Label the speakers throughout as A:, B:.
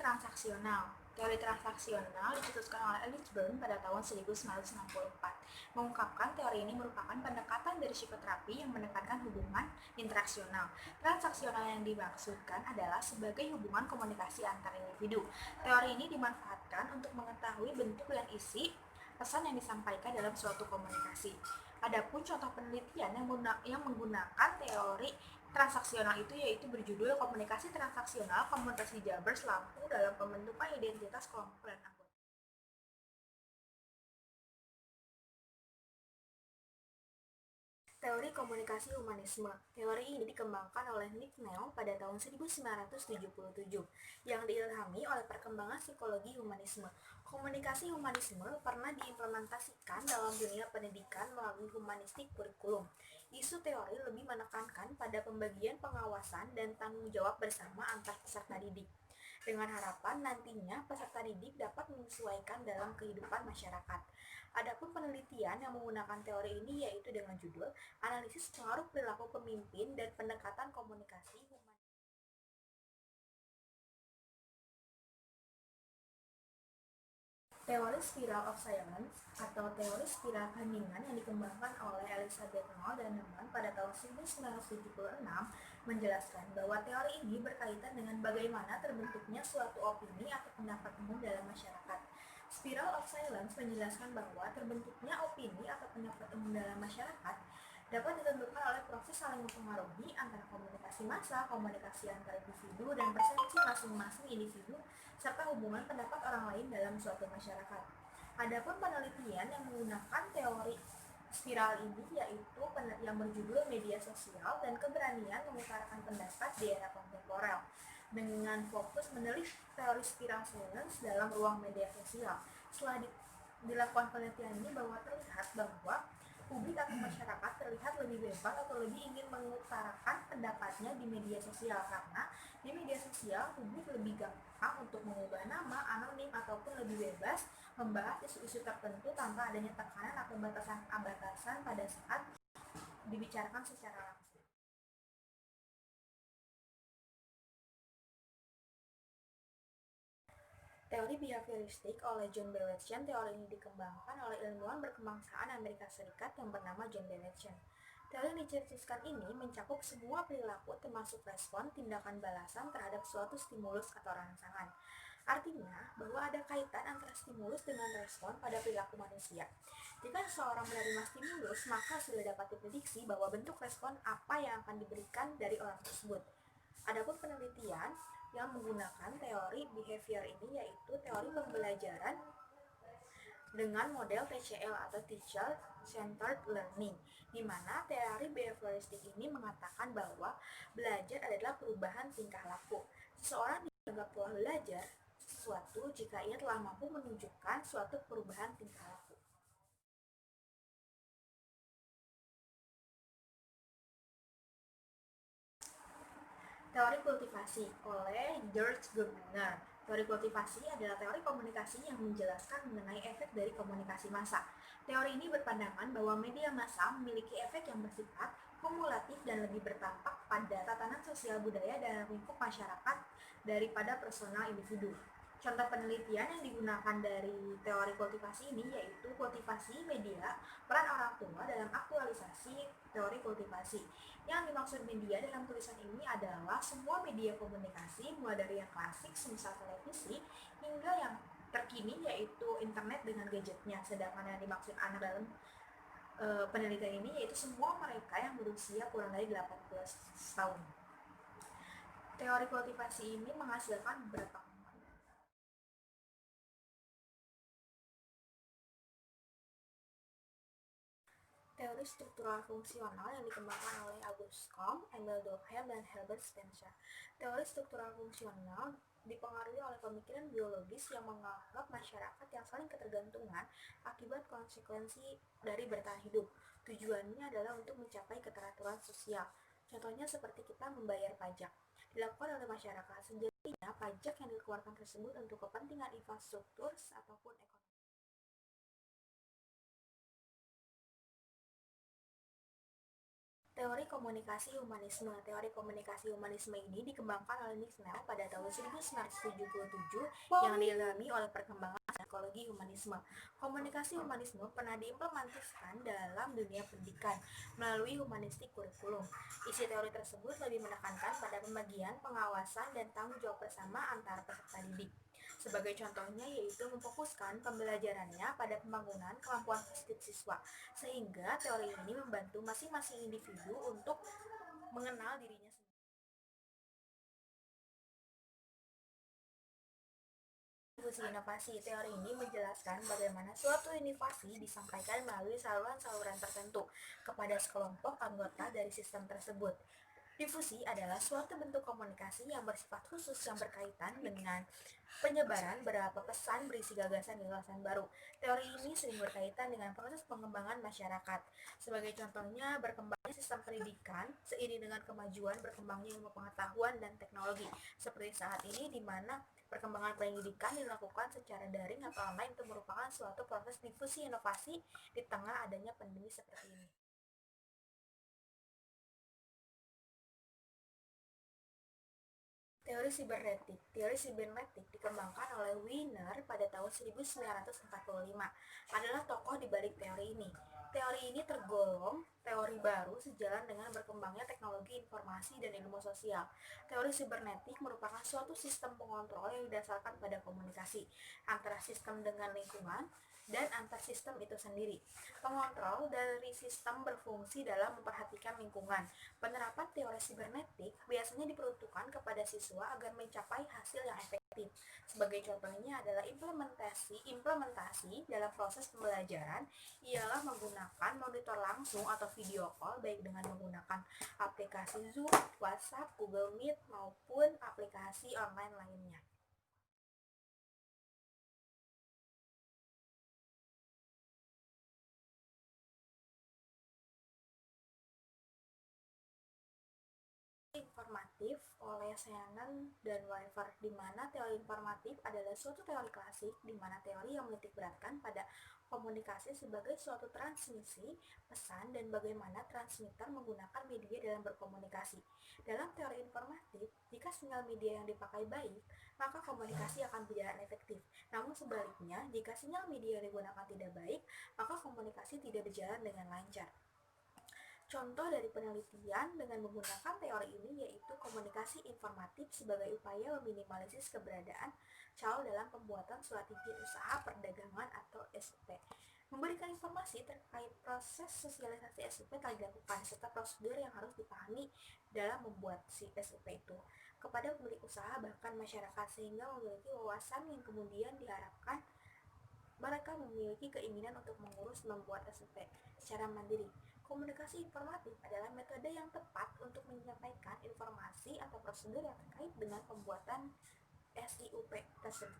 A: transaksional. Teori transaksional dicetuskan oleh Ellis Burn pada tahun 1964. Mengungkapkan teori ini merupakan pendekatan dari psikoterapi yang menekankan hubungan interaksional. Transaksional yang dimaksudkan adalah sebagai hubungan komunikasi antar individu. Teori ini dimanfaatkan untuk mengetahui bentuk dan isi pesan yang disampaikan dalam suatu komunikasi. Adapun contoh penelitian yang menggunakan teori transaksional itu yaitu berjudul Komunikasi Transaksional Komunitas Jabbers Lampung dalam Pembentukan Identitas Kelompok dan Anggota. Teori komunikasi humanisme. Teori ini dikembangkan oleh Nick Nell pada tahun 1977 yang diilhami oleh perkembangan psikologi humanisme. Komunikasi humanisme pernah diimplementasikan dalam dunia pendidikan melalui humanistik kurikulum. Isu teori lebih menekankan pada pembagian pengawasan dan tanggung jawab bersama antar peserta didik, dengan harapan nantinya peserta didik dapat menyesuaikan dalam kehidupan masyarakat. Adapun penelitian yang menggunakan teori ini yaitu dengan judul Analisis Pengaruh Perilaku Pemimpin dan Pendekatan Komunikasi Humanis. Teori Spiral of Silence atau teori spiral keheningan yang dikembangkan oleh Elizabeth Noll dan teman pada tahun 1976 menjelaskan bahwa teori ini berkaitan dengan bagaimana terbentuknya suatu opini atau pendapat umum dalam masyarakat. Spiral of Silence menjelaskan bahwa terbentuknya opini atau pendapat umum dalam masyarakat dapat ditentukan oleh proses saling mempengaruhi antara komunikasi massa, komunikasi antar individu, dan persepsi masing-masing individu, serta hubungan pendapat orang lain dalam suatu masyarakat. Adapun penelitian yang menggunakan teori spiral ini yaitu yang berjudul Media Sosial dan Keberanian Mengutarakan Pendapat di Era Kontemporer, dengan fokus menelis teori spiral silence dalam ruang media sosial. Setelah dilakukan penelitian ini bahwa terlihat bahwa publik atau masyarakat terlihat lebih bebas atau lebih ingin mengutarakan pendapatnya di media sosial karena di media sosial publik lebih gampang untuk mengubah nama, anonim, ataupun lebih bebas membahas isu-isu tertentu tanpa adanya tekanan atau batasan pada saat dibicarakan secara langsung. Teori behavioristik oleh John Berletschen. Teori ini dikembangkan oleh ilmuwan berkebangsaan Amerika Serikat yang bernama John Berletschen. Teori yang dicetuskan ini mencakup semua perilaku termasuk respon, tindakan balasan terhadap suatu stimulus atau rangsangan. Artinya bahwa ada kaitan antara stimulus dengan respon pada perilaku manusia. Jika seseorang menerima stimulus, maka sudah dapat diprediksi bahwa bentuk respon apa yang akan diberikan dari orang tersebut. Adapun penelitian yang menggunakan teori behavior ini yaitu teori pembelajaran dengan model TCL atau Teacher Centered Learning, di mana teori behavioristik ini mengatakan bahwa belajar adalah perubahan tingkah laku. Seseorang dianggap telah belajar sesuatu jika ia telah mampu menunjukkan suatu perubahan tingkah laku. Teori kultivasi oleh George Gardner. Teori kultivasi adalah teori komunikasi yang menjelaskan mengenai efek dari komunikasi massa. Teori ini berpandangan bahwa media massa memiliki efek yang bersifat kumulatif dan lebih berdampak pada tatanan sosial budaya dan lingkup masyarakat daripada personal individu. Contoh penelitian yang digunakan dari teori kultivasi ini yaitu kultivasi media, peran orang tua dalam aktualisasi teori kultivasi. Yang dimaksud media dalam tulisan ini adalah semua media komunikasi, mulai dari yang klasik, semisal televisi, hingga yang terkini yaitu internet dengan gadgetnya. Sedangkan yang dimaksud anak dalam penelitian ini yaitu semua mereka yang berusia kurang dari 18 tahun. Teori kultivasi ini menghasilkan beberapa teori struktural fungsional yang dikembangkan oleh Auguste Comte, Emile Durkheim, dan Herbert Spencer. Teori struktural fungsional dipengaruhi oleh pemikiran biologis yang menganggap masyarakat yang saling ketergantungan akibat konsekuensi dari bertahan hidup. Tujuannya adalah untuk mencapai keteraturan sosial. Contohnya seperti kita membayar pajak. Dilakukan oleh masyarakat. Sejatinya, pajak yang dikeluarkan tersebut untuk kepentingan infrastruktur ataupun ekonomi. Teori komunikasi humanisme. Teori komunikasi humanisme ini dikembangkan oleh Nick Snell pada tahun 1977 yang dialami oleh perkembangan psikologi humanisme. Komunikasi humanisme pernah diimplementasikan dalam dunia pendidikan melalui humanistik kurikulum. Isi teori tersebut lebih menekankan pada pembagian, pengawasan, dan tanggung jawab bersama antara peserta didik. Sebagai contohnya yaitu memfokuskan pembelajarannya pada pembangunan kemampuan kognitif siswa, sehingga teori ini membantu masing-masing individu untuk mengenal dirinya sendiri. Fungsi inovasi. Teori ini menjelaskan bagaimana suatu inovasi disampaikan melalui saluran-saluran tertentu kepada sekelompok anggota dari sistem tersebut. Difusi adalah suatu bentuk komunikasi yang bersifat khusus yang berkaitan dengan penyebaran beberapa pesan berisi gagasan-gagasan baru. Teori ini sering berkaitan dengan proses pengembangan masyarakat. Sebagai contohnya, berkembangnya sistem pendidikan seiring dengan kemajuan berkembangnya ilmu pengetahuan dan teknologi. Seperti saat ini di mana perkembangan pendidikan dilakukan secara daring atau online itu merupakan suatu proses difusi inovasi di tengah adanya pandemi seperti ini. Teori sibernetik. Teori sibernetik dikembangkan oleh Wiener pada tahun 1945. Adalah tokoh di balik teori ini. Teori ini tergolong teori baru sejalan dengan berkembangnya teknologi informasi dan ilmu sosial. Teori sibernetik merupakan suatu sistem pengontrol yang didasarkan pada komunikasi antara sistem dengan lingkungan dan antar sistem itu sendiri. Pengontrol dari sistem berfungsi dalam memperhatikan lingkungan. Penerapan teori sibernetik biasanya diperuntukkan kepada siswa agar mencapai hasil yang efektif. Sebagai contohnya adalah implementasi dalam proses pembelajaran ialah menggunakan monitor langsung atau video call baik dengan menggunakan aplikasi Zoom, WhatsApp, Google Meet maupun aplikasi online lainnya. Informatif oleh Shannon dan Weaver, di mana teori informatif adalah suatu teori klasik di mana teori yang menitik beratkan pada komunikasi sebagai suatu transmisi pesan dan bagaimana transmitter menggunakan media dalam berkomunikasi. Dalam teori informatif, jika sinyal media yang dipakai baik, maka komunikasi akan berjalan efektif. Namun sebaliknya, jika sinyal media yang digunakan tidak baik, maka komunikasi tidak berjalan dengan lancar. Contoh dari penelitian dengan menggunakan teori ini yaitu komunikasi informatif sebagai upaya meminimalisir keberadaan calo dalam pembuatan surat izin usaha perdagangan atau SUP. Memberikan informasi terkait proses sosialisasi SUP telah dilakukan serta prosedur yang harus dipahami dalam membuat si SUP itu kepada pemilik usaha bahkan masyarakat sehingga memiliki wawasan yang kemudian diharapkan mereka memiliki keinginan untuk mengurus membuat SUP secara mandiri. Komunikasi informatif adalah metode yang tepat untuk menyampaikan informasi atau prosedur yang terkait dengan pembuatan SIUP tersebut.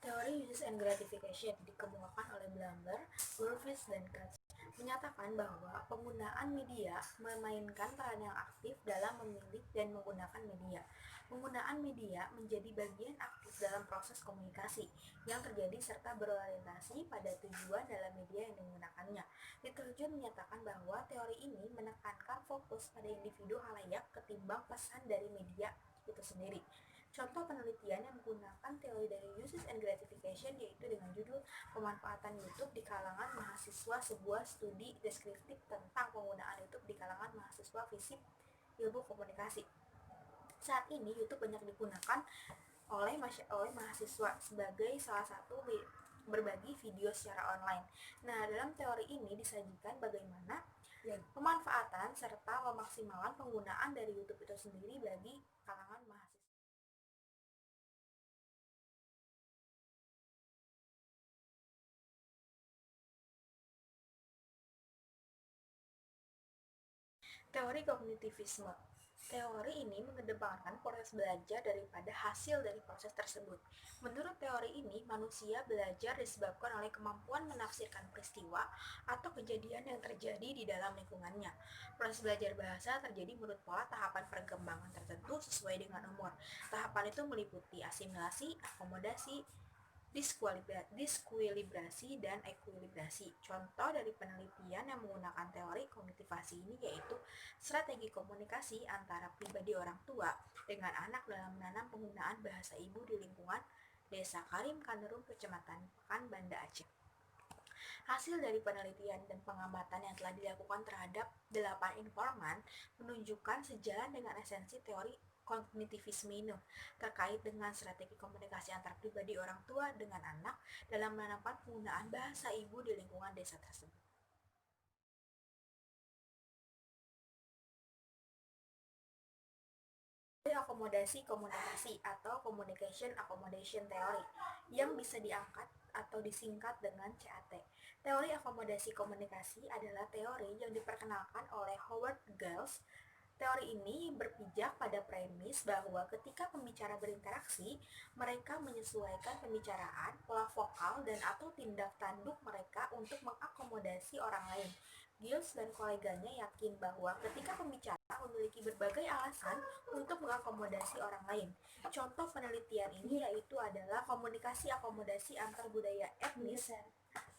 A: Teori uses and gratification dikemukakan oleh Blamber, Burfish, dan Katz menyatakan bahwa penggunaan media memainkan peran yang aktif dalam memilih dan menggunakan media. Penggunaan media menjadi bagian aktif dalam proses komunikasi yang terjadi serta berorientasi pada tujuan dalam media yang digunakannya. Literatur menyatakan bahwa teori ini menekankan fokus pada individu halayak ketimbang pesan dari media itu sendiri. Contoh penelitian yang menggunakan teori dari uses and gratification yaitu dengan judul pemanfaatan YouTube di kalangan mahasiswa, sebuah studi deskriptif tentang penggunaan YouTube di kalangan mahasiswa fisip ilmu komunikasi. Saat ini YouTube banyak digunakan oleh mahasiswa sebagai salah satu berbagi video secara online. Nah, dalam teori ini disajikan bagaimana pemanfaatan serta pemaksimalan penggunaan dari YouTube itu sendiri bagi kalangan mahasiswa. Teori kognitivisme. Teori ini mengedepankan proses belajar daripada hasil dari proses tersebut. Menurut teori ini, manusia belajar disebabkan oleh kemampuan menafsirkan peristiwa atau kejadian yang terjadi di dalam lingkungannya. Proses belajar bahasa terjadi menurut pola tahapan perkembangan tertentu sesuai dengan umur. Tahapan itu meliputi asimilasi, akomodasi, diskuilibrasi, dan ekuilibrasi. Contoh dari penelitian yang menggunakan teori kognitivasi ini yaitu strategi komunikasi antara pribadi orang tua dengan anak dalam menanam penggunaan bahasa ibu di lingkungan Desa Karim Kanderung, Kecamatan Pekan, Banda Aceh. Hasil dari penelitian dan pengamatan yang telah dilakukan terhadap 8 informan menunjukkan sejalan dengan esensi teori kognitivisme ini terkait dengan strategi komunikasi antar pribadi orang tua dengan anak dalam menanamkan penggunaan bahasa ibu di lingkungan desa tersebut. Akomodasi komunikasi atau communication accommodation theory yang bisa diangkat atau disingkat dengan CAT. Teori akomodasi komunikasi adalah teori yang diperkenalkan oleh Howard Giles. Teori ini berpijak pada premis bahwa ketika pembicara berinteraksi, mereka menyesuaikan pembicaraan, pola vokal, dan atau tindak tanduk mereka untuk mengakomodasi orang lain. Giles dan koleganya yakin bahwa ketika pembicara memiliki berbagai alasan untuk mengakomodasi orang lain. Contoh penelitian ini yaitu adalah komunikasi akomodasi antar budaya etnis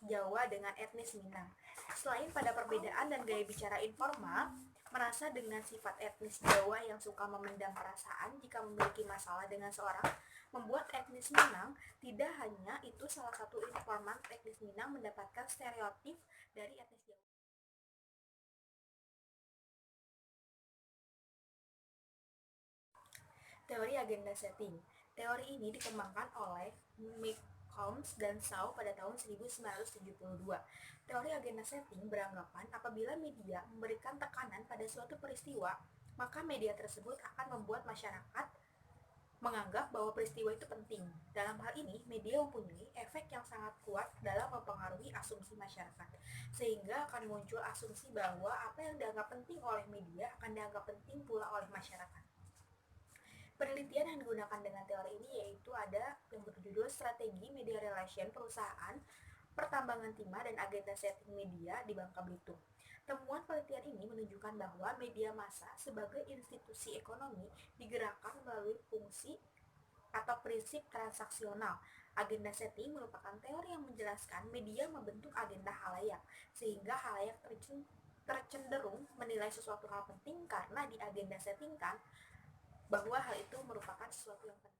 A: Jawa dengan etnis Minang. Selain pada perbedaan dan gaya bicara informal, merasa dengan sifat etnis Jawa yang suka memendam perasaan jika memiliki masalah dengan seorang, membuat etnis Minang tidak hanya itu salah satu informan etnis Minang mendapatkan stereotip dari etnis Jawa. Teori agenda setting. Teori ini dikembangkan oleh Holmes dan Shaw pada tahun 1972. Teori agenda setting beranggapan apabila media memberikan tekanan pada suatu peristiwa, maka media tersebut akan membuat masyarakat menganggap bahwa peristiwa itu penting. Dalam hal ini, media mempunyai efek yang sangat kuat dalam mempengaruhi asumsi masyarakat, sehingga akan muncul asumsi bahwa apa yang dianggap penting oleh media akan dianggap penting pula oleh masyarakat. Penelitian yang digunakan dengan teori ini yaitu ada yang berjudul Strategi Media Relation Perusahaan, Pertambangan Timah, dan Agenda Setting Media di Bangka Belitung. Temuan penelitian ini menunjukkan bahwa media massa sebagai institusi ekonomi digerakkan melalui fungsi atau prinsip transaksional. Agenda setting merupakan teori yang menjelaskan media membentuk agenda halayak, sehingga halayak tercenderung menilai sesuatu hal penting karena di agenda setting kan bahwa hal itu merupakan sesuatu yang penting.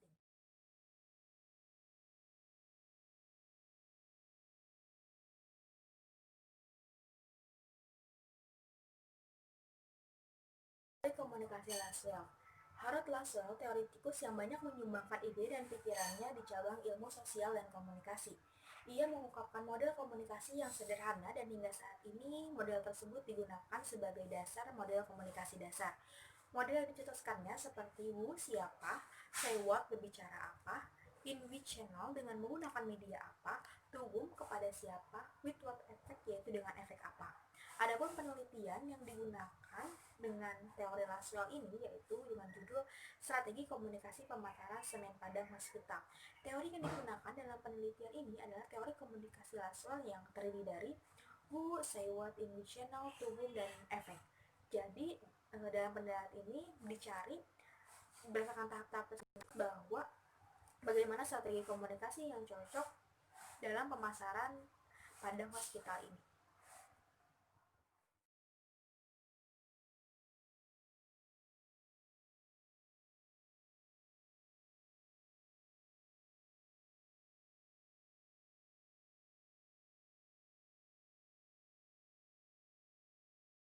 A: Komunikasi Laswell. Harold Laswell, teoretikus yang banyak menyumbangkan ide dan pikirannya di cabang ilmu sosial dan komunikasi. Ia mengungkapkan model komunikasi yang sederhana dan hingga saat ini model tersebut digunakan sebagai dasar model komunikasi dasar. Model yang dicetuskannya seperti who siapa, say what berbicara apa, in which channel dengan menggunakan media apa, to whom kepada siapa, with what effect yaitu dengan efek apa. Adapun penelitian yang digunakan dengan teori Laswell ini yaitu dengan judul Strategi Komunikasi Pemasaran Semen Padang Hospital. Teori yang digunakan dalam penelitian ini adalah teori komunikasi Laswell yang terdiri dari who, say what, in which channel, to whom, dan efek. Jadi dalam penelitian ini dicari berdasarkan tahap-tahap tersebut bahwa bagaimana strategi komunikasi yang cocok dalam pemasaran Padang Hospital ini.